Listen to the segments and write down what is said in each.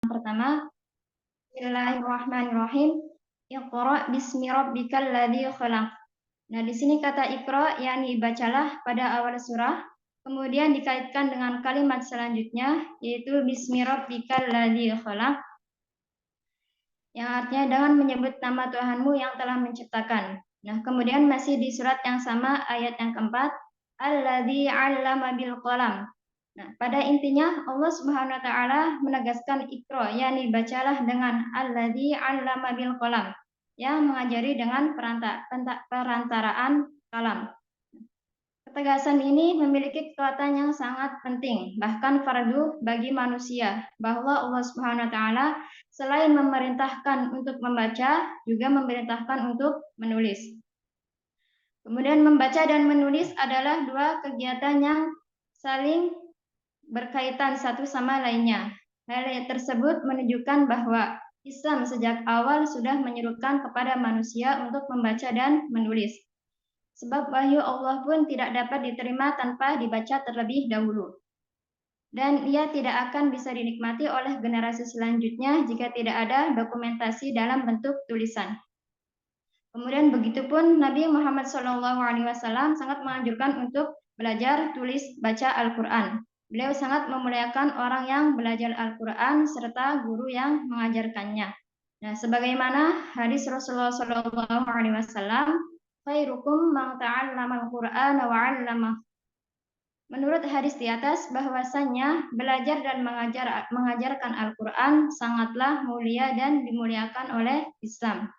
pertama, Bismillahirrahmanirrahim. Iqra bismi rabbikal ladzi khalaq. Nah, di sini kata Iqra yakni bacalah pada awal surah, kemudian dikaitkan dengan kalimat selanjutnya yaitu bismi rabbikal ladzi khalaq, yang artinya dengan menyebut nama Tuhanmu yang telah menciptakan. Nah, kemudian masih di surat yang sama ayat yang keempat, alladzi 'allama bil qalam. Nah, pada intinya Allah Subhanahu wa taala menegaskan Iqra, yakni bacalah dengan alladzi 'allama bil qalam, yang mengajari dengan perantaraan kalam. Ketegasan ini memiliki kekuatan yang sangat penting, bahkan fardu bagi manusia, bahwa Allah Subhanahu wa taala selain memerintahkan untuk membaca, juga memerintahkan untuk menulis. Kemudian membaca dan menulis adalah dua kegiatan yang saling berkaitan satu sama lainnya. Hal tersebut menunjukkan bahwa Islam sejak awal sudah menyerukan kepada manusia untuk membaca dan menulis. Sebab wahyu Allah pun tidak dapat diterima tanpa dibaca terlebih dahulu. Dan ia tidak akan bisa dinikmati oleh generasi selanjutnya jika tidak ada dokumentasi dalam bentuk tulisan. Kemudian begitupun Nabi Muhammad SAW sangat menganjurkan untuk belajar tulis baca Al-Quran. Beliau sangat memuliakan orang yang belajar Al-Quran serta guru yang mengajarkannya. Nah, sebagaimana hadis Rasulullah SAW, khairukum man ta'allama al-Qur'ana wa 'allamah. Menurut hadis di atas bahwasannya belajar dan mengajarkan Al-Qur'an sangatlah mulia dan dimuliakan oleh Islam.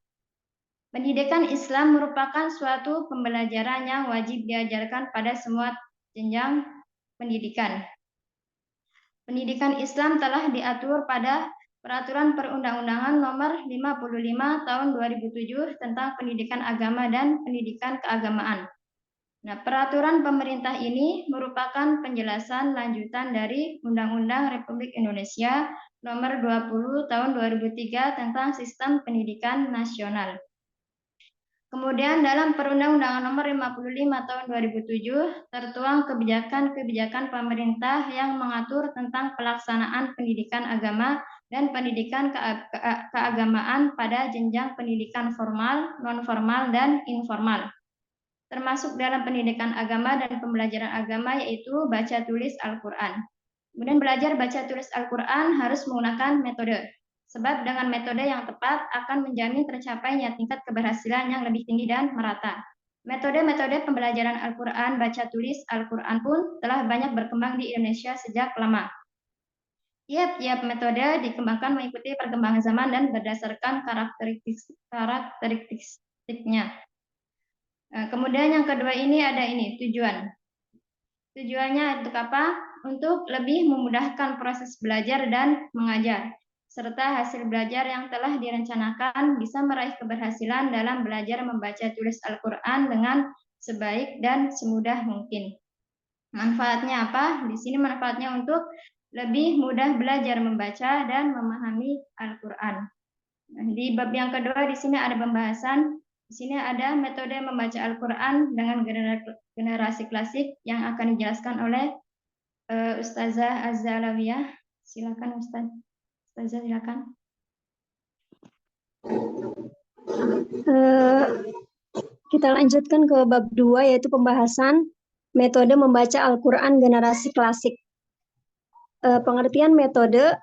Pendidikan Islam merupakan suatu pembelajaran yang wajib diajarkan pada semua jenjang pendidikan. Pendidikan Islam telah diatur pada Peraturan Perundang-undangan Nomor 55 Tahun 2007 tentang Pendidikan Agama dan Pendidikan Keagamaan. Nah, peraturan pemerintah ini merupakan penjelasan lanjutan dari Undang-Undang Republik Indonesia Nomor 20 Tahun 2003 tentang Sistem Pendidikan Nasional. Kemudian dalam Perundang-undangan Nomor 55 Tahun 2007 tertuang kebijakan-kebijakan pemerintah yang mengatur tentang pelaksanaan pendidikan agama dan pendidikan keagamaan pada jenjang pendidikan formal, non-formal, dan informal. Termasuk dalam pendidikan agama dan pembelajaran agama yaitu baca tulis Al-Quran. Kemudian belajar baca tulis Al-Quran harus menggunakan metode. Sebab dengan metode yang tepat akan menjamin tercapainya tingkat keberhasilan yang lebih tinggi dan merata. Metode-metode pembelajaran Al-Quran, baca tulis Al-Quran pun telah banyak berkembang di Indonesia sejak lama. Tiap-tiap metode dikembangkan mengikuti perkembangan zaman dan berdasarkan karakteristiknya. Kemudian yang kedua ini ada tujuan. Tujuannya untuk apa? Untuk lebih memudahkan proses belajar dan mengajar, serta hasil belajar yang telah direncanakan bisa meraih keberhasilan dalam belajar membaca tulis Al-Quran dengan sebaik dan semudah mungkin. Manfaatnya apa? Di sini manfaatnya untuk lebih mudah belajar membaca dan memahami Al-Quran. Nah, di bab yang kedua di sini ada pembahasan. Di sini ada metode membaca Al-Quran dengan generasi klasik yang akan dijelaskan oleh Ustazah Az-Zalawiyah. Silakan Ustazah, silakan. Kita lanjutkan ke bab 2 yaitu pembahasan metode membaca Al-Quran generasi klasik. Pengertian metode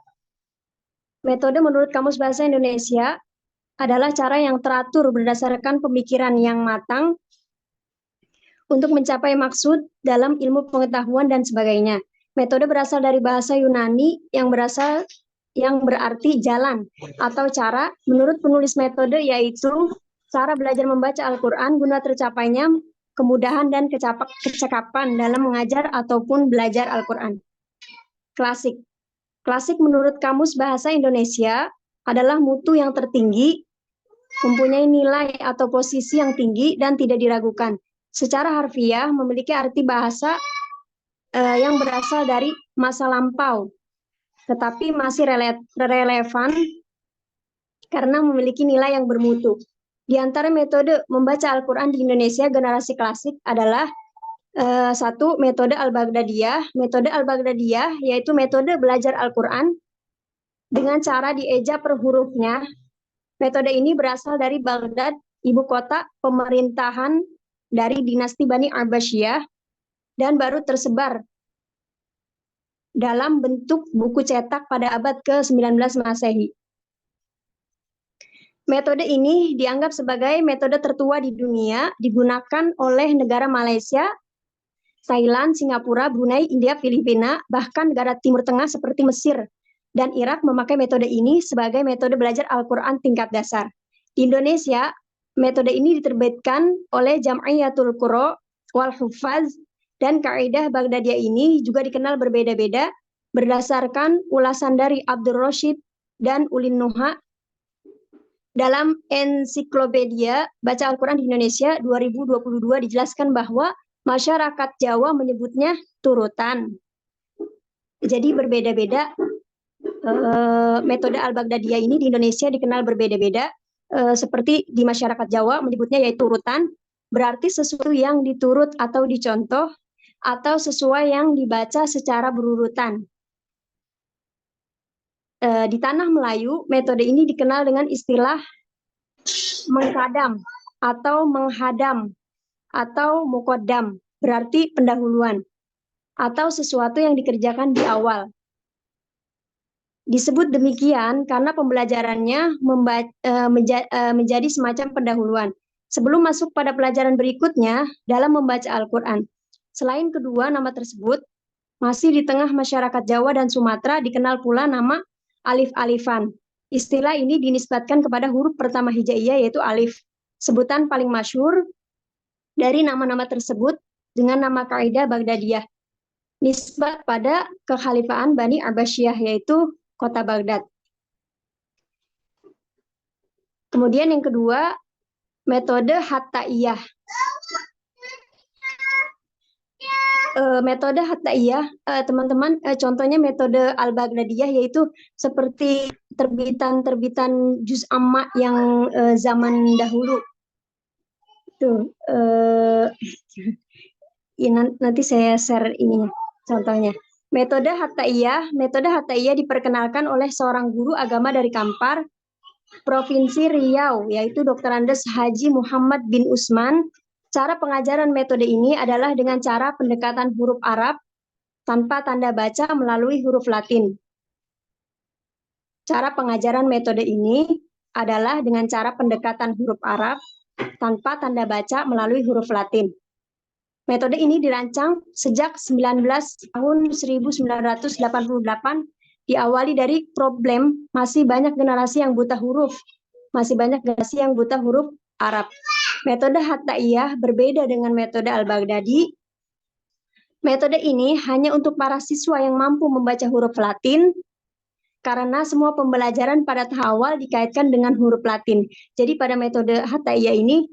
menurut Kamus Bahasa Indonesia adalah cara yang teratur berdasarkan pemikiran yang matang untuk mencapai maksud dalam ilmu pengetahuan dan sebagainya. Metode berasal dari bahasa Yunani yang berarti jalan atau cara. Menurut penulis metode yaitu cara belajar membaca Al-Quran guna tercapainya kemudahan dan kecakapan dalam mengajar ataupun belajar Al-Quran. Klasik. Klasik menurut Kamus Bahasa Indonesia adalah mutu yang tertinggi, mempunyai nilai atau posisi yang tinggi dan tidak diragukan. Secara harfiah memiliki arti bahasa yang berasal dari masa lampau, tetapi masih relevan karena memiliki nilai yang bermutu. Di antara metode membaca Al-Quran di Indonesia generasi klasik adalah satu, metode Al-Baghdadiyah. Metode Al-Baghdadiyah yaitu metode belajar Al-Quran dengan cara dieja per hurufnya. Metode ini berasal dari Baghdad, ibu kota pemerintahan dari dinasti Bani Abbasiyah, dan baru tersebar dalam bentuk buku cetak pada abad ke-19 Masehi. Metode ini dianggap sebagai metode tertua di dunia, digunakan oleh negara Malaysia, Thailand, Singapura, Brunei, India, Filipina, bahkan negara Timur Tengah seperti Mesir dan Irak memakai metode ini sebagai metode belajar Al-Quran tingkat dasar. Di Indonesia, metode ini diterbitkan oleh Jam'iyatul Qurra wal Hufaz, dan kaidah Baghdadiyah ini juga dikenal berbeda-beda berdasarkan ulasan dari Abdul Rashid dan Ulin Nuha dalam ensiklopedia Baca Al-Quran di Indonesia 2022 dijelaskan bahwa masyarakat Jawa menyebutnya turutan. Jadi berbeda-beda metode Al-Baghdadiyah ini di Indonesia dikenal berbeda-beda. Seperti di masyarakat Jawa menyebutnya yaitu urutan, berarti sesuatu yang diturut atau dicontoh, atau sesuai yang dibaca secara berurutan. Di tanah Melayu, metode ini dikenal dengan istilah mengkadam atau menghadam atau mukodam, berarti pendahuluan, atau sesuatu yang dikerjakan di awal. Disebut demikian karena pembelajarannya menjadi semacam pendahuluan sebelum masuk pada pelajaran berikutnya dalam membaca Al-Quran. Selain kedua nama tersebut, masih di tengah masyarakat Jawa dan Sumatera dikenal pula nama alif-alifan. Istilah ini dinisbatkan kepada huruf pertama hijaiyah yaitu alif. Sebutan paling masyhur dari nama-nama tersebut dengan nama kaidah Baghdadiyah. Nisbat pada kekhalifaan Bani Abbasiyah yaitu kota Baghdad. Kemudian yang kedua, metode Hattaiyah. Metode Hattaiyah, teman-teman, contohnya metode Al-Baghdadiyah yaitu seperti terbitan-terbitan juz amma yang zaman dahulu. Tuh, ya, nanti saya share ininya, contohnya. Metode Hattaiyah diperkenalkan oleh seorang guru agama dari Kampar, Provinsi Riau, yaitu Dr. Andes Haji Muhammad bin Usman. Cara pengajaran metode ini adalah dengan cara pendekatan huruf Arab tanpa tanda baca melalui huruf Latin. Cara pengajaran metode ini adalah dengan cara pendekatan huruf Arab tanpa tanda baca melalui huruf Latin. Metode ini dirancang sejak tahun 1988, diawali dari problem masih banyak generasi yang buta huruf, Arab. Metode Hattaiyah berbeda dengan metode Al-Baghdadi. Metode ini hanya untuk para siswa yang mampu membaca huruf Latin, karena semua pembelajaran pada tahap awal dikaitkan dengan huruf Latin. Jadi pada metode Hattaiyah ini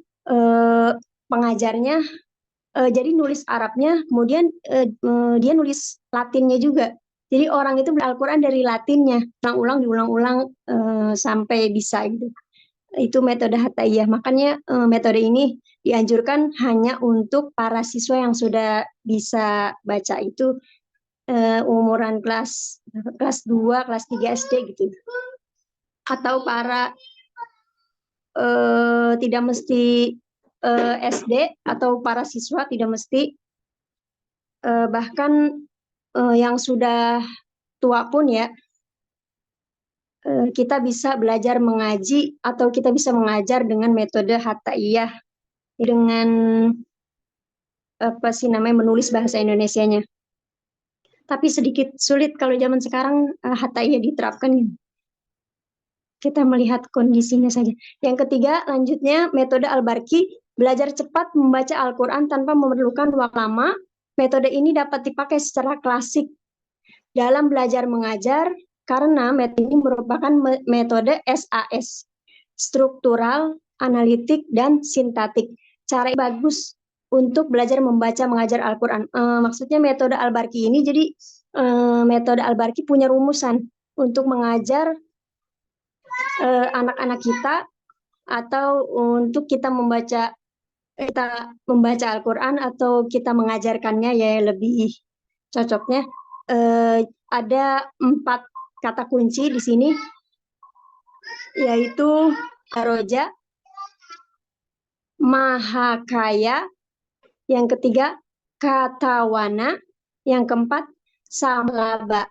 pengajarnya jadi nulis Arabnya, kemudian dia nulis Latinnya juga. Jadi orang itu Al-Quran dari Latinnya, diulang-ulang sampai bisa gitu. Itu metode Hattaiyah. Makanya metode ini dianjurkan hanya untuk para siswa yang sudah bisa baca itu umuran kelas 2, kelas 3 SD gitu. Atau para tidak mesti SD atau para siswa tidak mesti, bahkan yang sudah tua pun ya, kita bisa belajar mengaji atau kita bisa mengajar dengan metode Hattaiyah dengan menulis bahasa Indonesianya. Tapi sedikit sulit kalau zaman sekarang Hattaiyah diterapkan. Kita melihat kondisinya saja. Yang ketiga, lanjutnya metode Al-Barki, belajar cepat membaca Al-Quran tanpa memerlukan waktu lama. Metode ini dapat dipakai secara klasik dalam belajar mengajar karena metode ini merupakan metode SAS, struktural, analitik, dan sintaktik. Cara yang bagus untuk belajar membaca mengajar Al-Quran. Maksudnya metode Al-Barki ini, jadi metode Al-Barki punya rumusan untuk mengajar anak-anak kita atau untuk kita membaca Al-Quran atau kita mengajarkannya ya lebih cocoknya. Ada 4 kata kunci di sini, yaitu Roja, Mahakaya, yang ketiga Katawana, yang keempat Samlaba.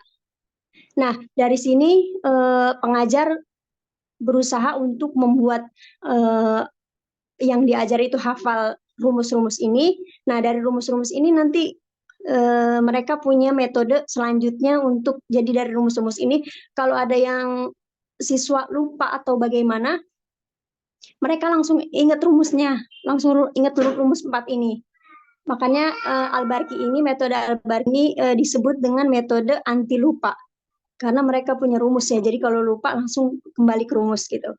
Nah, dari sini pengajar berusaha untuk membuat yang diajar itu hafal rumus-rumus ini. Nah, dari rumus-rumus ini nanti mereka punya metode selanjutnya untuk jadi dari rumus-rumus ini. Kalau ada yang siswa lupa atau bagaimana, mereka langsung ingat rumusnya, langsung ingat rumus 4 ini. Makanya Al-Barki ini, metode Al-Barki ini disebut dengan metode anti lupa. Karena mereka punya rumusnya, jadi kalau lupa langsung kembali ke rumus gitu.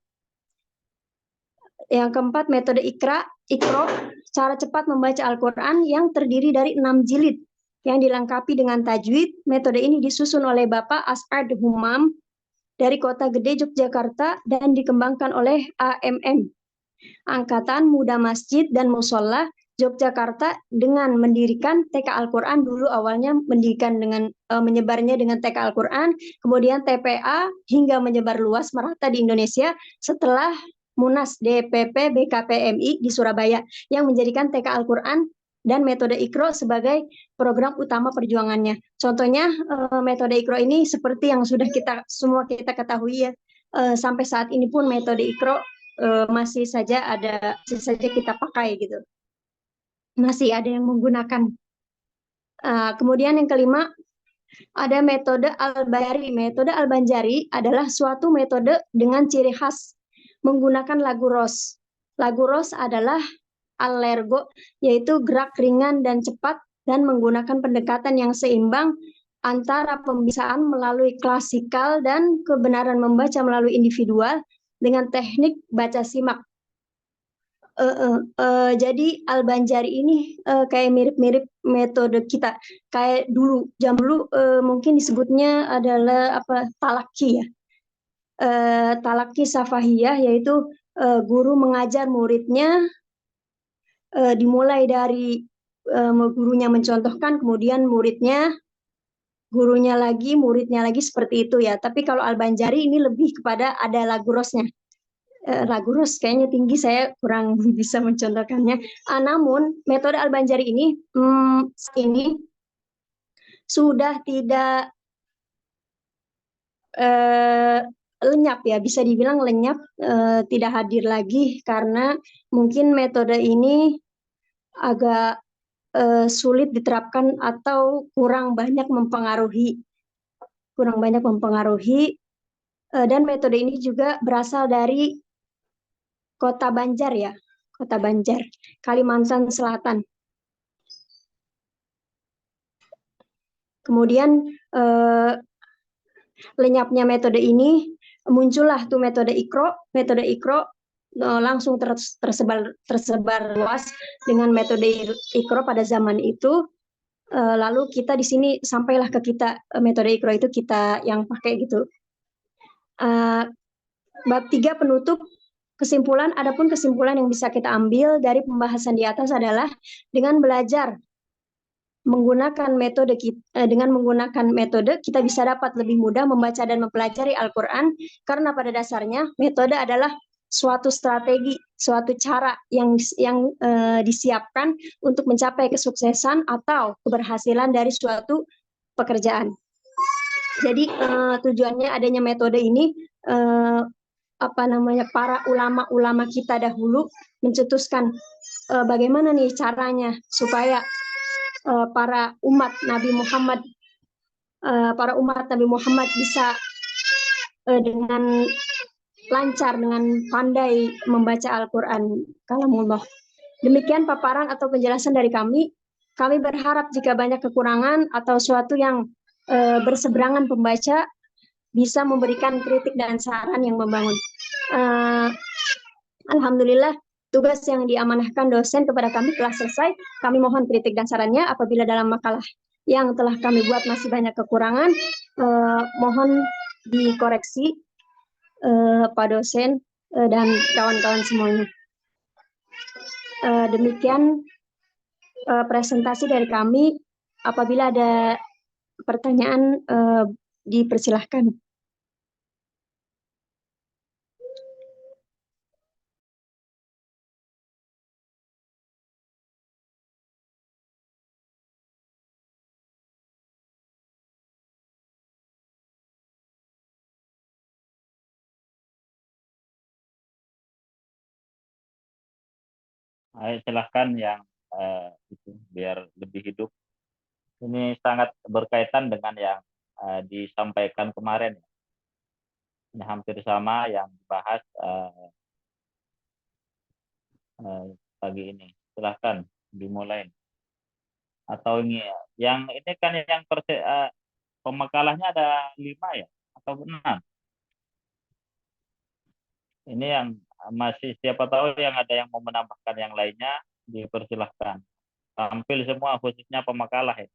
Yang keempat, metode Iqro, cara cepat membaca Al-Quran yang terdiri dari 6 jilid yang dilengkapi dengan tajwid. Metode ini disusun oleh Bapak As'ad Humam dari Kota Gede, Yogyakarta, dan dikembangkan oleh AMM, Angkatan Muda Masjid dan Musola, Yogyakarta, dengan mendirikan TK Al-Quran. Dulu awalnya mendirikan dengan menyebarnya dengan TK Al-Quran, kemudian TPA hingga menyebar luas merata di Indonesia setelah Munas DPP BKPMI di Surabaya yang menjadikan TK Al-Quran dan metode Iqro sebagai program utama perjuangannya. Contohnya metode Iqro ini seperti yang sudah kita semua kita ketahui ya, sampai saat ini pun metode Iqro masih saja kita pakai gitu. Masih ada yang menggunakan. Kemudian yang kelima, ada metode Al-Banjari. Metode Al-Banjari adalah suatu metode dengan ciri khas menggunakan lagu ros. Lagu ros adalah al-lergo, yaitu gerak ringan dan cepat dan menggunakan pendekatan yang seimbang antara pembisaan melalui klasikal dan kebenaran membaca melalui individual dengan teknik baca simak. Jadi Al-Banjari ini kayak mirip-mirip metode kita. Kayak dulu, jam dulu mungkin disebutnya adalah apa, talaki ya. Talaki Safahiyah, yaitu guru mengajar muridnya, dimulai dari gurunya mencontohkan, kemudian muridnya, gurunya lagi, muridnya lagi, seperti itu ya. Tapi kalau Al-Banjari ini lebih kepada ada lagu rosnya. Lagu ros kayaknya tinggi, saya kurang bisa mencontohkannya. Namun metode Al-Banjari ini sudah tidak lenyap ya, bisa dibilang lenyap, tidak hadir lagi karena mungkin metode ini agak sulit diterapkan atau kurang banyak mempengaruhi, dan metode ini juga berasal dari Kota Banjar ya, Kota Banjar, Kalimantan Selatan. Kemudian lenyapnya metode ini, muncullah tuh metode Iqro. Metode Iqro langsung tersebar luas dengan metode Iqro pada zaman itu. Lalu kita di sini sampailah ke kita, metode Iqro itu kita yang pakai gitu. Bab 3 penutup. Kesimpulan, adapun kesimpulan yang bisa kita ambil dari pembahasan di atas adalah dengan belajar menggunakan metode dengan menggunakan metode kita bisa dapat lebih mudah membaca dan mempelajari Al-Quran, karena pada dasarnya metode adalah suatu strategi, suatu cara yang disiapkan untuk mencapai kesuksesan atau keberhasilan dari suatu pekerjaan. Jadi tujuannya adanya metode ini, para ulama-ulama kita dahulu mencetuskan bagaimana nih caranya supaya para umat Nabi Muhammad bisa dengan lancar, dengan pandai membaca Al-Quran kalamullah. Demikian paparan atau penjelasan dari kami. Kami berharap jika banyak kekurangan atau suatu yang berseberangan pembaca bisa memberikan kritik dan saran yang membangun. Alhamdulillah, tugas yang diamanahkan dosen kepada kami telah selesai. Kami mohon kritik dan sarannya. Apabila dalam makalah yang telah kami buat masih banyak kekurangan, mohon dikoreksi Pak dosen dan kawan-kawan semuanya. Demikian presentasi dari kami. Apabila ada pertanyaan, dipersilahkan. Ayo silahkan yang itu biar lebih hidup. Ini sangat berkaitan dengan yang disampaikan kemarin. Ini hampir sama yang dibahas pagi ini. Silahkan dimulai. Atau ini yang ini kan yang pemakalahnya ada 5 ya atau 6. Ini yang masih siapa tahu yang ada yang mau menambahkan yang lainnya dipersilahkan. Tampil semua khususnya pemakalah ya.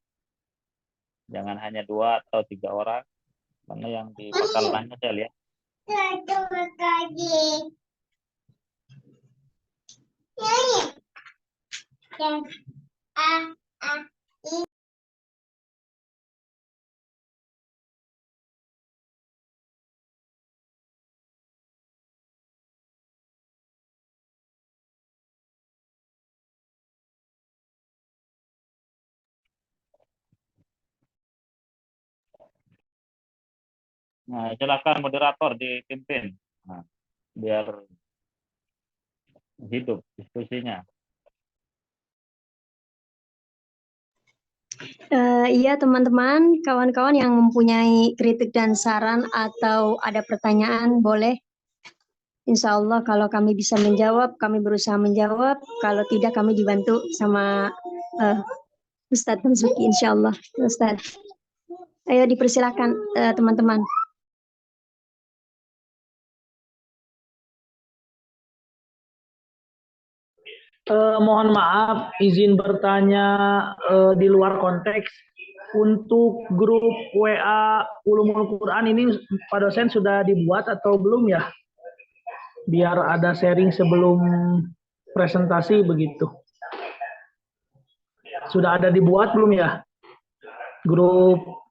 Jangan hanya 2 atau 3 orang karena yang di makalahnya saya lihat. Nah, silakan moderator dipimpin. Nah, biar hidup diskusinya. Iya teman-teman, kawan-kawan yang mempunyai kritik dan saran atau ada pertanyaan boleh. Insya Allah kalau kami bisa menjawab, kami berusaha menjawab. Kalau tidak kami dibantu sama Ustadz Marzuki insya Allah. Ustadz, ayo dipersilakan teman-teman. Mohon maaf, izin bertanya di luar konteks. Untuk grup WA Ulumul Quran ini Pak dosen sudah dibuat atau belum ya? Biar ada sharing sebelum presentasi begitu. Sudah ada dibuat belum ya? Grup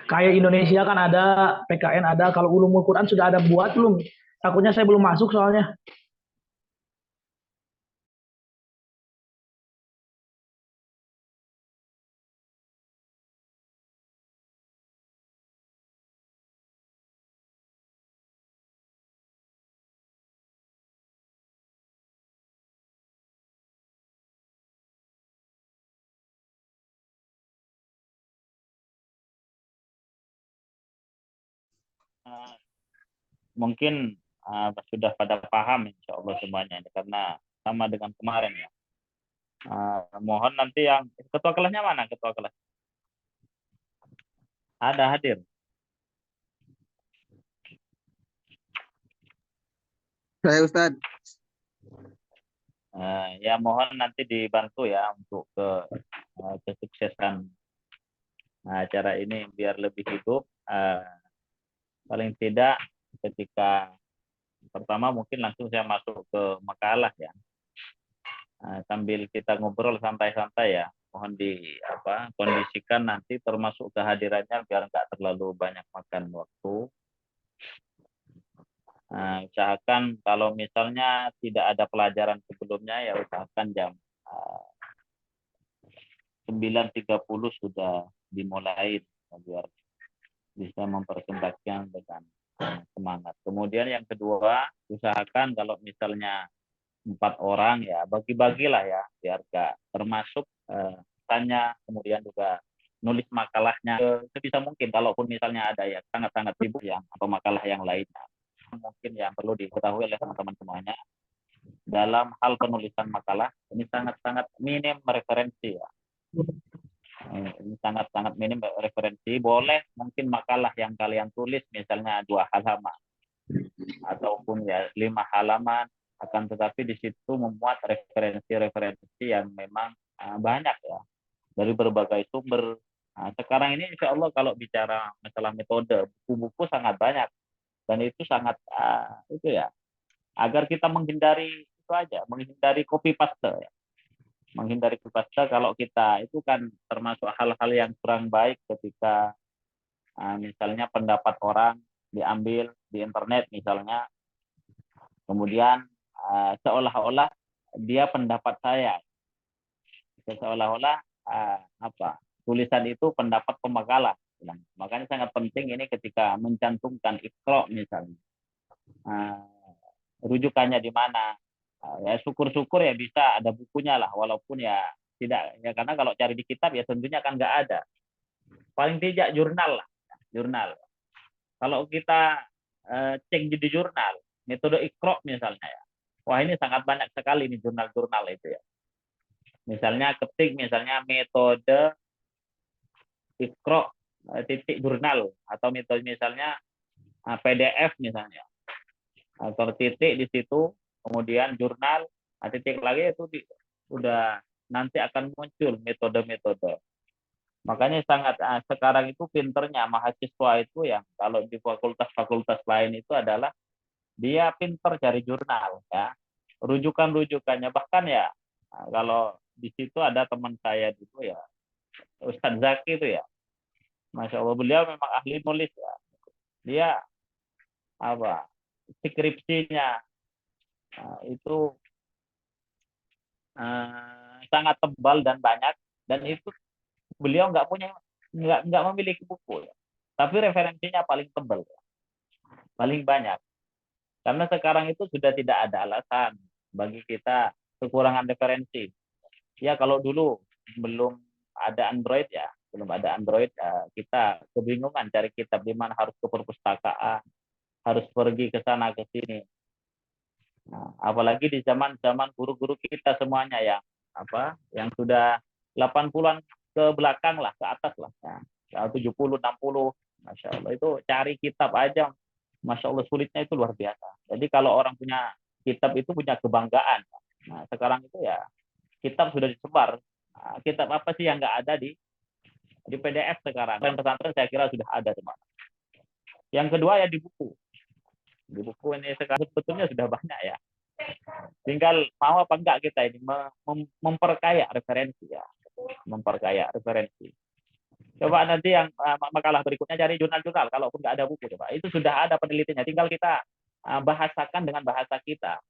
kayak Indonesia kan ada, PKN ada, kalau Ulumul Quran sudah ada buat belum? Takutnya saya belum masuk soalnya. Mungkin sudah pada paham insya Allah semuanya karena sama dengan kemarin ya. Mohon nanti yang ketua kelasnya mana ketua kelas? Ada hadir. Saya Ustadz. Ya mohon nanti dibantu ya untuk kesuksesan acara ini biar lebih hidup. Paling tidak ketika pertama mungkin langsung saya masuk ke makalah ya. Sambil kita ngobrol santai-santai ya. Mohon kondisikan nanti termasuk kehadirannya biar nggak terlalu banyak makan waktu. Usahakan kalau misalnya tidak ada pelajaran sebelumnya ya usahakan jam 9.30 sudah dimulai biar bisa mempersembahkan dengan semangat. Kemudian yang kedua, usahakan kalau misalnya 4 orang ya bagi-bagilah ya biar nggak termasuk tanya kemudian juga nulis makalahnya sebisa mungkin. Kalaupun misalnya ada yang sangat-sangat sibuk yang atau makalah yang lainnya, mungkin yang perlu diketahui oleh teman-teman semuanya dalam hal penulisan makalah ini sangat-sangat minim referensi ya. Ini sangat-sangat minim referensi. Boleh mungkin makalah yang kalian tulis misalnya 2 halaman ataupun ya 5 halaman, akan tetapi di situ memuat referensi-referensi yang memang banyak ya dari berbagai sumber. Sekarang ini insya Allah kalau bicara masalah metode, buku-buku sangat banyak dan itu sangat itu ya agar kita menghindari itu aja, menghindari copy paste ya. Menghindari copy paste kalau kita itu kan termasuk hal-hal yang kurang baik ketika misalnya pendapat orang diambil di internet misalnya, kemudian seolah-olah dia pendapat saya, seolah-olah tulisan itu pendapat pemakalah. Makanya sangat penting ini ketika mencantumkan Iqra misalnya, rujukannya di mana, Ya syukur-syukur ya bisa ada bukunya lah, walaupun ya tidak ya, karena kalau cari di kitab ya tentunya kan nggak ada. Paling tidak jurnal lah, jurnal. Kalau kita cek di jurnal, metode Iqra misalnya ya. Wah, ini sangat banyak sekali nih jurnal-jurnal itu ya. Misalnya ketik misalnya metode Iqra titik jurnal, atau metode misalnya PDF misalnya, atau titik di situ kemudian jurnal titik lagi itu udah nanti akan muncul metode-metode. Makanya sangat sekarang itu pinternya mahasiswa itu yang kalau di fakultas-fakultas lain itu adalah dia pinter cari jurnal ya, rujukan-rujukannya. Bahkan ya kalau di situ ada teman saya dulu ya, Ustadz Zaki itu ya, Masya Allah beliau memang ahli nulis ya. Dia apa skripsinya itu sangat tebal dan banyak, dan itu beliau nggak memiliki buku ya. Tapi referensinya paling tebal ya, paling banyak. Karena sekarang itu sudah tidak ada alasan bagi kita kekurangan referensi. Ya kalau dulu belum ada Android ya, belum ada Android kita kebingungan cari kitab di mana, harus ke perpustakaan, harus pergi ke sana ke sini. Nah, apalagi di zaman-zaman guru-guru kita semuanya yang sudah 80-an ke belakang lah, ke atas lah. Ya, 70, 60, Masya Allah. Itu cari kitab aja, Masya Allah sulitnya itu luar biasa. Jadi kalau orang punya kitab itu punya kebanggaan. Nah, sekarang itu ya kitab sudah disebar. Nah, kitab apa sih yang nggak ada di PDF sekarang? Pesantren saya kira sudah ada teman. Yang kedua ya di buku. Di buku ini sekarang sebetulnya sudah banyak ya. Tinggal mau apa enggak kita ini memperkaya referensi ya, memperkaya referensi. Coba nanti yang makalah berikutnya cari jurnal-jurnal, kalaupun nggak ada buku, coba itu sudah ada penelitiannya, tinggal kita bahasakan dengan bahasa kita,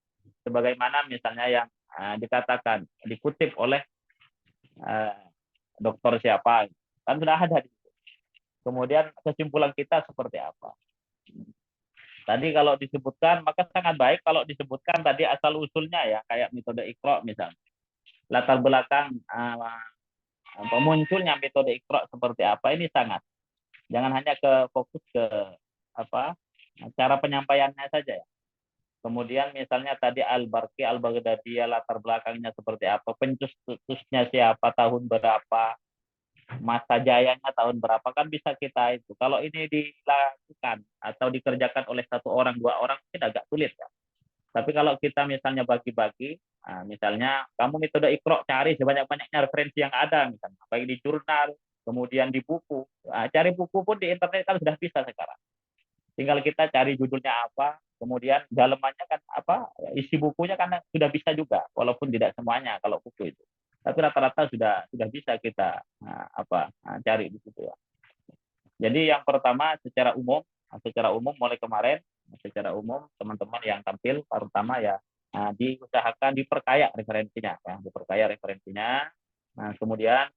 sebagaimana misalnya yang dikatakan dikutip oleh dokter siapa, kan sudah ada. Kemudian kesimpulan kita seperti apa? Tadi kalau disebutkan, maka sangat baik kalau disebutkan tadi asal usulnya ya, kayak metode Iqra misalnya. Latar belakang munculnya metode Iqra seperti apa, ini sangat. Jangan hanya fokus ke cara penyampaiannya saja ya. Kemudian misalnya tadi Al-Barqi, Al-Baghdadi, latar belakangnya seperti apa, pencetusnya siapa, tahun berapa, masa jayanya tahun berapa, kan bisa kita itu. Kalau ini dilakukan atau dikerjakan oleh satu orang, dua orang, mungkin agak sulit ya. Tapi kalau kita misalnya bagi-bagi, misalnya kamu metode Iqra, cari sebanyak-banyaknya referensi yang ada, misalnya baik di jurnal, kemudian di buku. Cari buku pun di internet kan sudah bisa sekarang. Tinggal kita cari judulnya apa, kemudian dalamannya kan apa, isi bukunya kan sudah bisa juga, walaupun tidak semuanya kalau buku itu. Tapi rata-rata sudah bisa kita cari di situ ya. Jadi yang pertama secara umum mulai kemarin, secara umum teman-teman yang tampil pertama ya diusahakan diperkaya referensinya ya, diperkaya referensinya. Nah, kemudian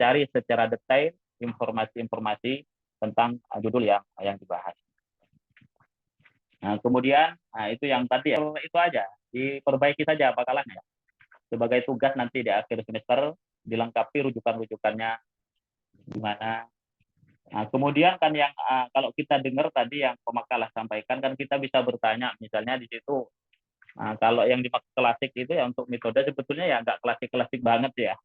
cari secara detail informasi-informasi tentang judul yang dibahas. Nah, kemudian itu yang tadi itu aja, diperbaiki saja bakalannya. Sebagai tugas nanti di akhir semester dilengkapi rujukan-rujukannya gimana. Nah, kemudian kan yang kalau kita dengar tadi yang pemakalah sampaikan kan kita bisa bertanya misalnya di situ kalau yang dimaksud klasik itu ya untuk metode sebetulnya ya nggak klasik-klasik banget ya.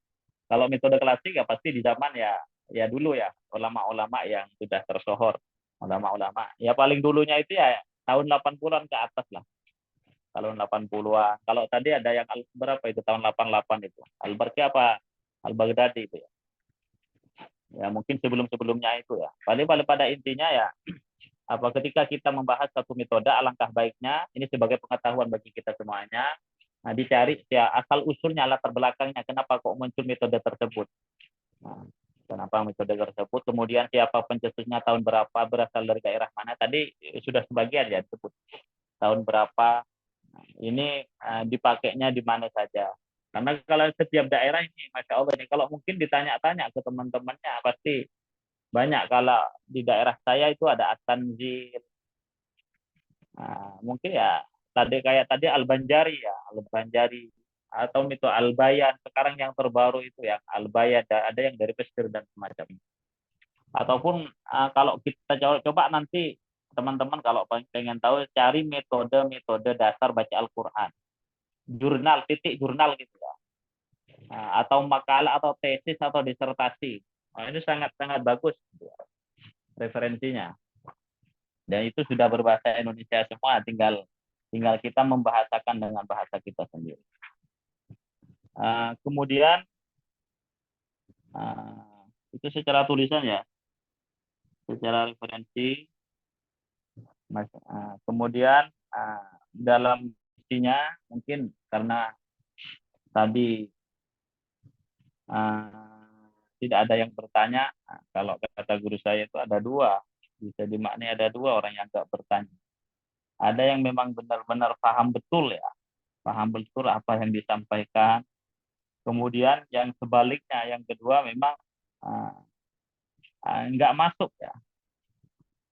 Kalau metode klasik ya pasti di zaman ya dulu ya ulama-ulama yang sudah tersohor, ulama-ulama. Ya paling dulunya itu ya tahun 80-an ke atas lah. Tahun 80-an. Kalau tadi ada yang berapa itu tahun 88 itu. Al-Barqi apa Al-Baghdadi itu ya. Ya mungkin sebelum-sebelumnya itu ya. Paling pada intinya ya ketika kita membahas satu metode, alangkah baiknya ini sebagai pengetahuan bagi kita semuanya, dicari ya asal usulnya, latar belakangnya, kenapa kok muncul metode tersebut. Nah, kenapa metode tersebut, kemudian siapa pencetusnya, tahun berapa, berasal dari daerah mana, tadi sudah sebagian ya disebut. Tahun berapa, ini dipakainya di mana saja. Karena kalau setiap daerah ini, Masya Allah, ini kalau mungkin ditanya-tanya ke teman-temannya, pasti banyak. Kalau di daerah saya itu ada At-Tanzil. Mungkin ya tadi Al-Banjari ya. Al-Banjari, atau metode Al-Bayan. Sekarang yang terbaru itu yang Al-Bayan, ada yang dari Mesir dan semacamnya. Ataupun kalau kita coba nanti teman-teman kalau pengen tahu, cari metode dasar baca Al-Quran. Jurnal, titik jurnal gitu ya. Atau makalah atau tesis atau disertasi. Ini sangat-sangat bagus gitu ya, referensinya. Dan itu sudah berbahasa Indonesia semua, tinggal kita membahasakan dengan bahasa kita sendiri. Kemudian itu secara tulisan ya, secara referensi. Kemudian dalam isinya mungkin karena tadi tidak ada yang bertanya, kalau kata guru saya itu ada dua, bisa dimaknai ada dua orang yang nggak bertanya. Ada yang memang benar-benar paham betul ya, paham betul apa yang disampaikan. Kemudian yang sebaliknya, yang kedua memang nggak masuk ya,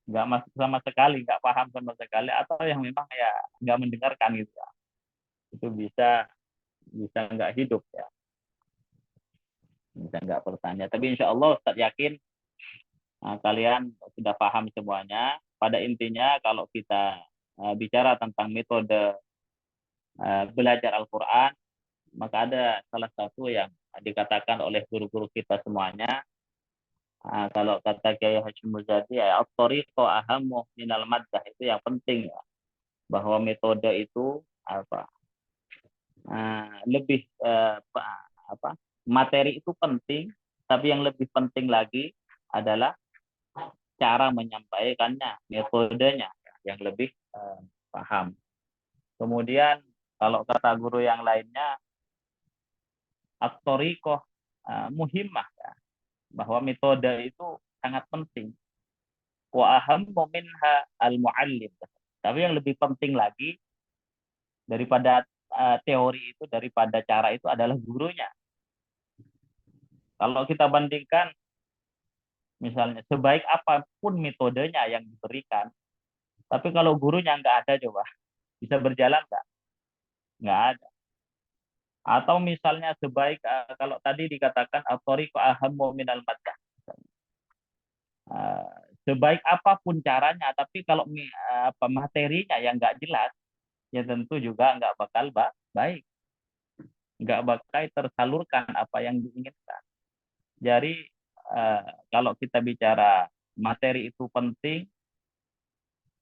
nggak masuk sama sekali, nggak paham sama sekali, atau yang memang ya nggak mendengarkan gitu ya. Itu bisa nggak hidup ya, bisa nggak bertanya. Tapi insya Allah Ustaz yakin kalian sudah paham semuanya. Pada intinya kalau kita bicara tentang metode belajar Al-Quran, maka ada salah satu yang dikatakan oleh guru-guru kita semuanya. Kalau kata Kiai Hashim Muzadi, at-thariqu ahammu minal maddah, itu yang penting ya, bahwa metode itu lebih materi itu penting, tapi yang lebih penting lagi adalah cara menyampaikannya, metodenya yang lebih paham. Kemudian kalau kata guru yang lainnya, at-thariqah muhimmah ya, bahwa metode itu sangat penting. Wa ahammu minha al-muallim. Tapi yang lebih penting lagi daripada teori itu, daripada cara itu adalah gurunya. Kalau kita bandingkan, misalnya sebaik apapun metodenya yang diberikan, tapi kalau gurunya nggak ada, coba bisa berjalan nggak? Nggak ada. Atau misalnya sebaik, kalau tadi dikatakan at-thariqu ahammu minal maddah. Sebaik apapun caranya, tapi kalau materinya yang nggak jelas, ya tentu juga nggak bakal baik. Nggak bakal tersalurkan apa yang diinginkan. Jadi kalau kita bicara materi itu penting,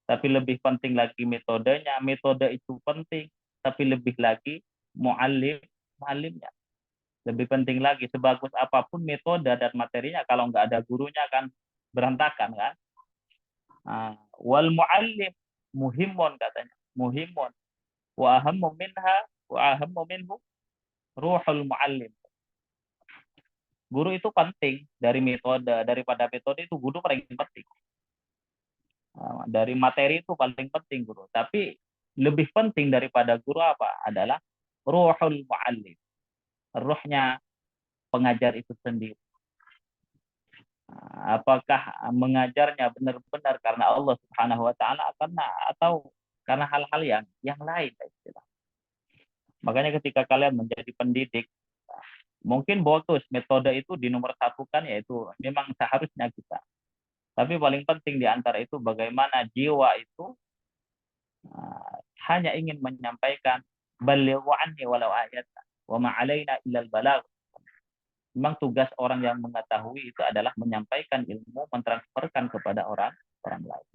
tapi lebih penting lagi metodenya. Metode itu penting, tapi lebih lagi muallimnya. Lebih penting lagi, sebagus apapun metode dan materinya, kalau nggak ada gurunya kan berantakan kan. Wal muallim muhimun katanya, muhimun. Wa ahammu minhu ruhul muallim. Guru itu penting daripada metode itu guru paling penting. Dari materi itu paling penting guru. Tapi lebih penting daripada guru apa? Adalah ruhul muallim. Ruhnya pengajar itu sendiri. Apakah mengajarnya benar-benar karena Allah Subhanahu wa taala, atau karena hal-hal yang lain. Makanya ketika kalian menjadi pendidik, mungkin bagus metode itu dinomorsatukan, yaitu memang seharusnya kita. Tapi paling penting di antara itu bagaimana jiwa itu hanya ingin menyampaikan balighu anni walau ayat wa ma alaina illal balagh. Memang tugas orang yang mengetahui itu adalah menyampaikan ilmu, mentransferkan kepada orang lain.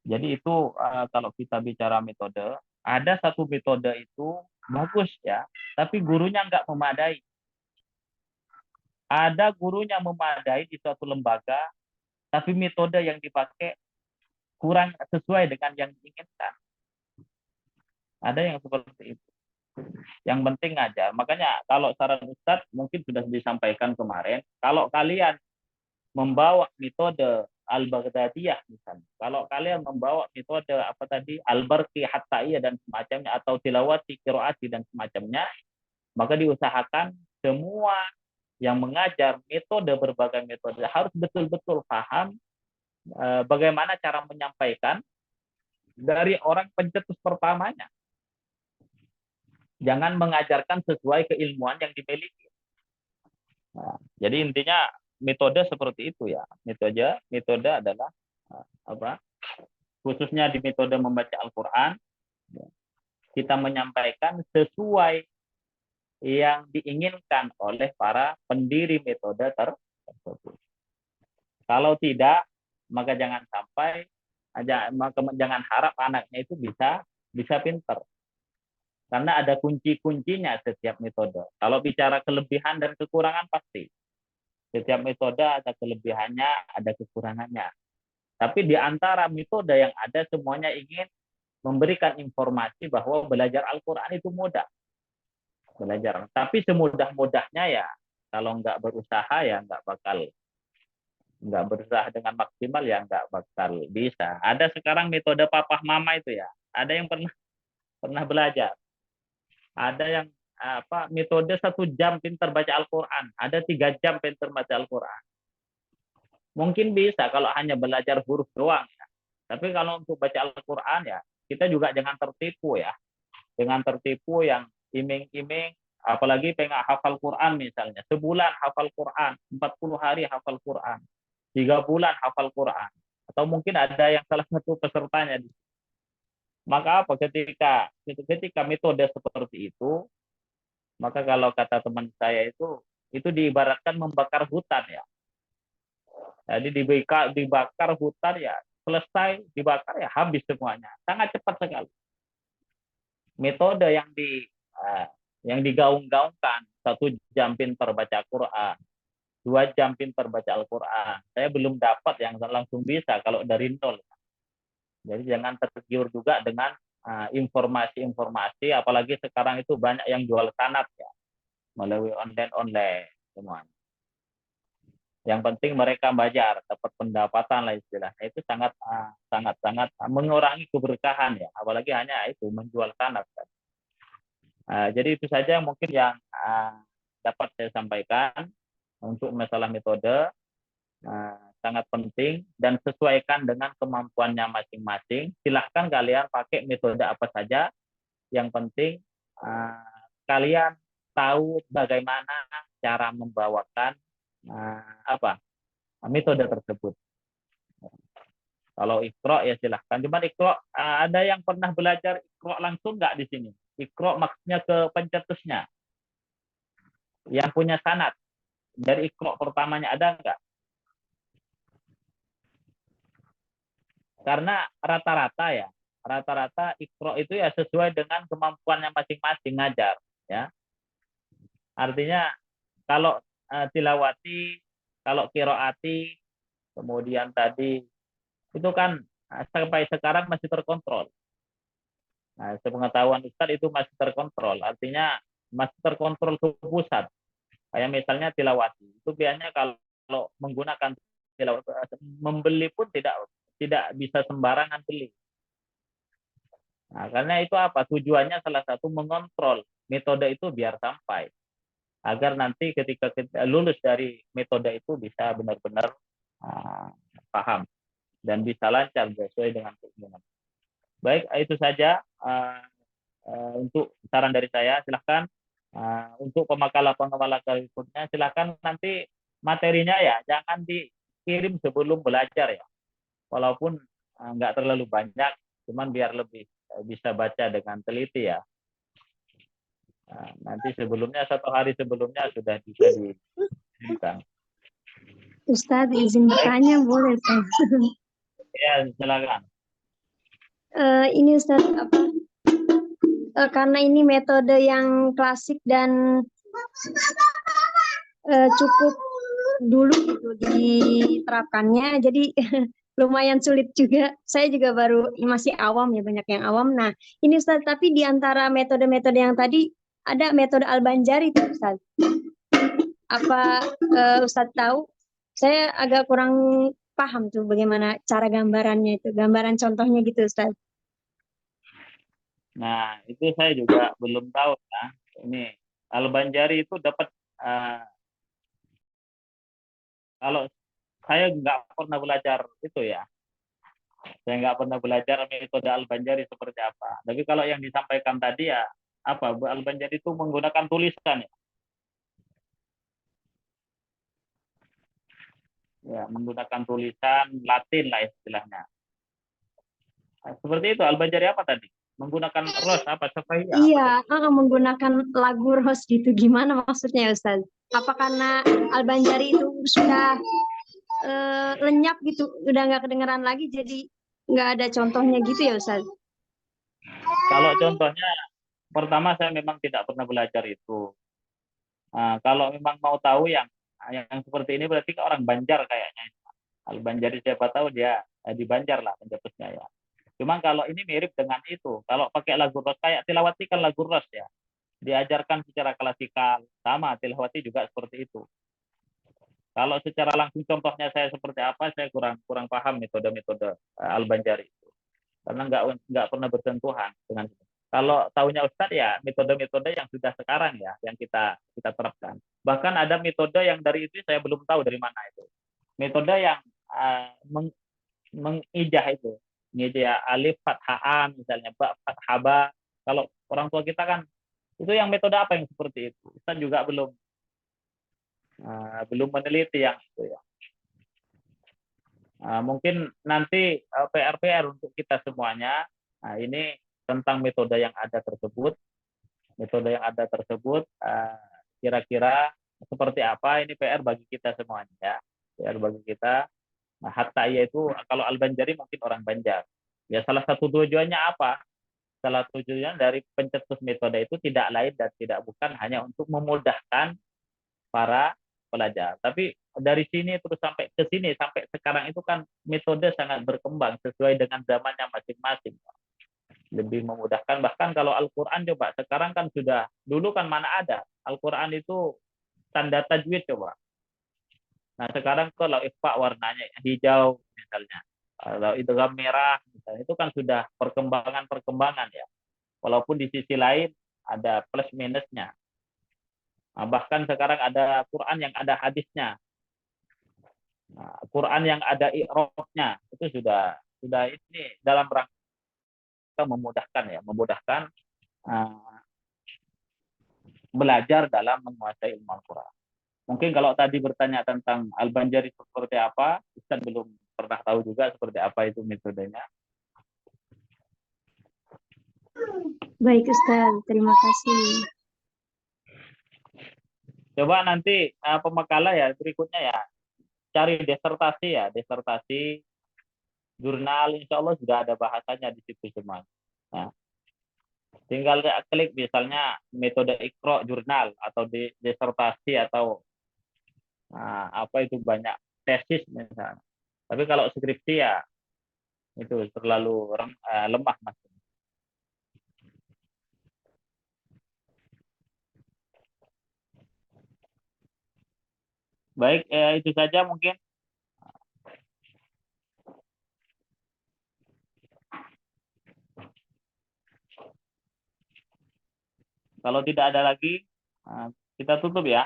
Jadi itu kalau kita bicara metode, ada satu metode itu bagus ya, tapi gurunya nggak memadai. Ada gurunya memadai di suatu lembaga, tapi metode yang dipakai kurang sesuai dengan yang diinginkan. Ada yang seperti itu. Yang penting aja. Makanya kalau saran Ustadz mungkin sudah disampaikan kemarin, kalau kalian membawa metode Al-Baghdadiyah misalnya, kalau kalian membawa metode Al-Barqi, Hattaiyah dan semacamnya, atau Tilawati, Qiraati dan semacamnya, maka diusahakan semua yang mengajar berbagai metode harus betul-betul paham bagaimana cara menyampaikan dari orang pencetus pertamanya. Jangan mengajarkan sesuai keilmuan yang dimiliki. Nah, jadi intinya metode seperti itu ya. Metode adalah apa? Khususnya di metode membaca Al-Qur'an, kita menyampaikan sesuai yang diinginkan oleh para pendiri metode tersebut. Kalau tidak, maka jangan sampai jangan harap anaknya itu bisa pinter. Karena ada kunci-kuncinya setiap metode. Kalau bicara kelebihan dan kekurangan pasti. Setiap metode ada kelebihannya, ada kekurangannya. Tapi di antara metode yang ada semuanya ingin memberikan informasi bahwa belajar Al-Quran itu mudah. Belajar. Tapi semudah-mudahnya ya, kalau nggak berusaha ya nggak berusaha dengan maksimal ya nggak bakal bisa. Ada sekarang metode papah mama itu ya. Ada yang pernah belajar. Ada yang metode 1 jam pintar baca Al-Quran. Ada 3 jam pintar baca Al-Quran. Mungkin bisa kalau hanya belajar huruf doang ya. Tapi kalau untuk baca Al-Quran ya, kita juga jangan tertipu ya. Dengan tertipu yang iming-iming, apalagi pengen hafal Quran misalnya. Sebulan hafal Quran, 40 hari hafal Quran, 3 bulan hafal Quran. Atau mungkin ada yang salah satu pesertanya. Maka apa ketika metode seperti itu, maka kalau kata teman saya itu diibaratkan membakar hutan ya. Jadi dibakar hutan ya, selesai dibakar ya habis semuanya. Sangat cepat sekali. Metode yang digaung-gaungkan 1 jam pintar baca Quran, 2 jam pintar baca Al-Quran. Saya belum dapat yang langsung bisa kalau dari nol. Jadi jangan tergiur juga dengan informasi-informasi, apalagi sekarang itu banyak yang jual sanad ya, melalui online semuanya. Yang penting mereka bayar, dapat pendapatan lah istilahnya. Itu sangat mengurangi keberkahan ya, apalagi hanya itu menjual sanad kan. Jadi itu saja mungkin yang dapat saya sampaikan untuk masalah metode. Sangat penting dan sesuaikan dengan kemampuannya masing-masing. Silahkan kalian pakai metode apa saja. Yang penting kalian tahu bagaimana cara membawakan metode tersebut. Kalau Iqra ya silahkan. Cuman Iqra ada yang pernah belajar Iqra langsung nggak di sini? Iqra maksudnya ke pencetusnya. Yang punya sanad. Dari Iqra pertamanya ada nggak? Karena rata-rata Iqra itu ya sesuai dengan kemampuannya masing-masing ngajar ya. Artinya kalau tilawati, kalau qiraati, kemudian tadi itu kan sampai sekarang masih terkontrol. Nah, sepengetahuan Ustadz itu masih terkontrol, artinya masih terkontrol ke pusat. Kayak misalnya tilawati, itu biasanya kalau menggunakan tilawati, membeli pun tidak bisa sembarangan beli. Nah, karena itu apa? Tujuannya salah satu mengontrol metode itu biar sampai. Agar nanti ketika kita lulus dari metode itu bisa benar-benar paham dan bisa lancar sesuai dengan keinginan. Baik, itu saja untuk saran dari saya. Silahkan untuk pemakalan berikutnya, silahkan nanti materinya ya jangan dikirim sebelum belajar ya. Walaupun nggak terlalu banyak, cuman biar lebih bisa baca dengan teliti ya. Nanti sebelumnya 1 hari sebelumnya sudah bisa dikirimkan. Ustadz izin bertanya boleh Ustaz? Ya silakan. Ini Ustadz karena ini metode yang klasik dan cukup dulu gitu diterapkannya, jadi lumayan sulit juga. Saya juga masih awam ya, banyak yang awam. Nah, ini Ustaz, tapi di antara metode-metode yang tadi ada metode Al-Banjari tuh Ustaz. Apa Ustaz tahu? Saya agak kurang paham tuh bagaimana cara gambarannya itu, gambaran contohnya gitu Ustaz. Nah, itu saya juga belum tahu ya. Ini Al-Banjari itu dapat kalau saya nggak pernah belajar itu ya. Saya nggak pernah belajar metode Al-Banjari seperti apa. Tapi kalau yang disampaikan tadi ya apa Al-Banjari itu menggunakan tulisan ya. Ya, menggunakan tulisan Latin lah istilahnya. Nah, seperti itu Al-Banjari apa tadi? Menggunakan ros apa Safahiyah apa Iya, tadi? menggunakan lagu Ros gitu. Gimana maksudnya ya Ustaz? Apa karena Al-Banjari itu sudah lenyap gitu, udah nggak kedengeran lagi, jadi nggak ada contohnya gitu ya Ustaz? Kalau contohnya pertama saya memang tidak pernah belajar itu. Nah, kalau memang mau tahu yang seperti ini berarti ke orang Banjar kayaknya. Al-Banjari siapa tahu dia di Banjar lah pencetusnya ya. Cuma kalau ini mirip dengan itu. Kalau pakai lagu Ros kayak Tilawati kan lagu Ros ya. Diajarkan secara klasikal sama Tilawati juga seperti itu. Kalau secara langsung contohnya saya seperti apa saya kurang kurang paham metode-metode Al-Banjari itu. Karena nggak pernah bersentuhan dengan itu. Kalau tahunya Ustadz ya metode-metode yang sudah sekarang ya yang kita terapkan. Bahkan ada metode yang dari itu saya belum tahu dari mana itu. Metode yang mengijah itu, ngijah alif fathah a misalnya ba fathah ba. Kalau orang tua kita kan itu yang metode apa yang seperti itu? Kita juga belum meneliti yang itu ya. Mungkin nanti PR untuk kita semuanya. Nah, ini tentang metode yang ada tersebut, kira-kira seperti apa ini PR bagi kita semuanya ya. PR bagi kita. Nah, hatta itu kalau Al-Banjari mungkin orang Banjar. Ya salah satu tujuannya apa? Salah satu tujuannya dari pencetus metode itu tidak lain dan tidak bukan hanya untuk memudahkan para pelajar. Tapi dari sini terus sampai ke sini sampai sekarang itu kan metode sangat berkembang sesuai dengan zamannya masing-masing. Lebih memudahkan bahkan kalau Al-Qur'an coba sekarang kan sudah dulu kan mana ada Al-Qur'an itu tanda tajwid coba. Nah, sekarang kalau ikhfa warnanya hijau misalnya. Kalau idgham merah misalnya itu kan sudah perkembangan-perkembangan ya. Walaupun di sisi lain ada plus minusnya. Nah, bahkan sekarang ada Quran yang ada hadisnya. Nah, Quran yang ada i'rabnya itu sudah ini dalam rangka memudahkan uh, belajar dalam menguasai ilmu Al-Quran. Mungkin kalau tadi bertanya tentang Al-Banjari seperti apa, Ustaz belum pernah tahu juga seperti apa itu metodenya. Baik Ustaz, terima kasih. Coba nanti pemakalah ya berikutnya ya, cari disertasi jurnal, insya Allah sudah ada bahasanya di situ semua. Nah, tinggal klik misalnya metode Iqra jurnal atau disertasi atau apa itu banyak tesis misalnya. Tapi kalau skripsi ya itu terlalu lemah mas. Baik, itu saja mungkin. Kalau tidak ada lagi, kita tutup ya.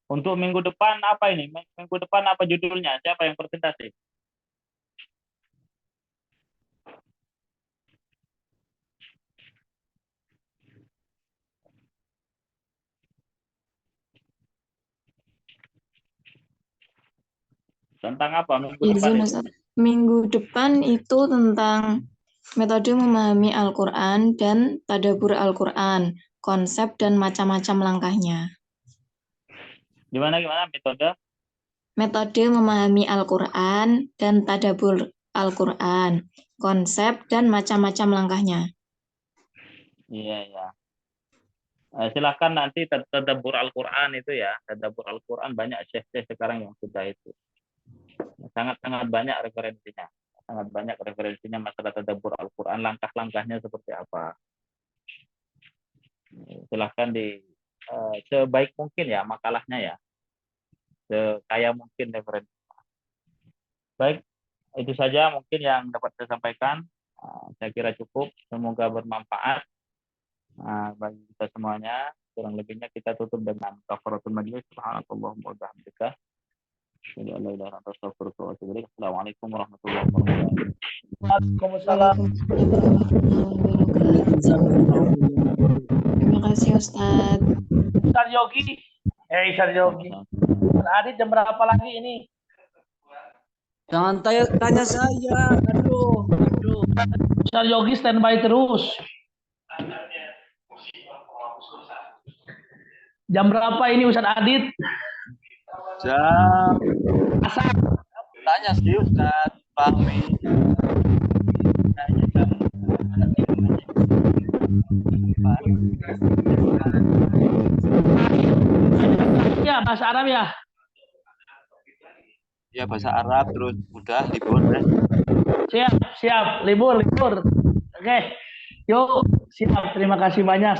Untuk minggu depan apa ini? Minggu depan apa judulnya? Siapa yang presentasi? Tentang apa minggu depan Izin itu? Ustaz. Minggu depan itu tentang metode memahami Al-Quran dan tadabbur Al-Quran, konsep dan macam-macam langkahnya. Gimana metode? Metode memahami Al-Quran dan tadabbur Al-Quran, konsep dan macam-macam langkahnya. Iya ya. Silakan nanti tadabbur Al-Quran itu ya. Tadabbur Al-Quran banyak syekh-syekh sekarang yang sudah itu. Sangat-sangat banyak referensinya. Sangat banyak referensinya masalah tadabbur Al-Quran, langkah-langkahnya seperti apa. Silahkan sebaik mungkin ya makalahnya ya. Sekaya mungkin referensi. Baik, itu saja mungkin yang dapat saya sampaikan. Saya kira cukup. Semoga bermanfaat bagi kita semuanya. Kurang lebihnya kita tutup dengan kafaratul majlis. Subhanallahumma wa bihamdika. Assalamualaikum warahmatullahi wabarakatuh. Waalaikumsalam. Terima kasih Ustadz. Ustaz Yogi. Ustaz Yogi. Ustaz Adit jam berapa lagi ini? Jangan tanya saya. Aduh. Ustaz Yogi standby terus. Jam berapa ini Ustaz Adit? Jam. Asar. Tanya sih Ustaz Fahmi. Kayaknya jam. Ya, bahasa Arab ya. Ya bahasa Arab terus udah libur deh. Siap, libur. Oke. Yuk, siap. Terima kasih banyak.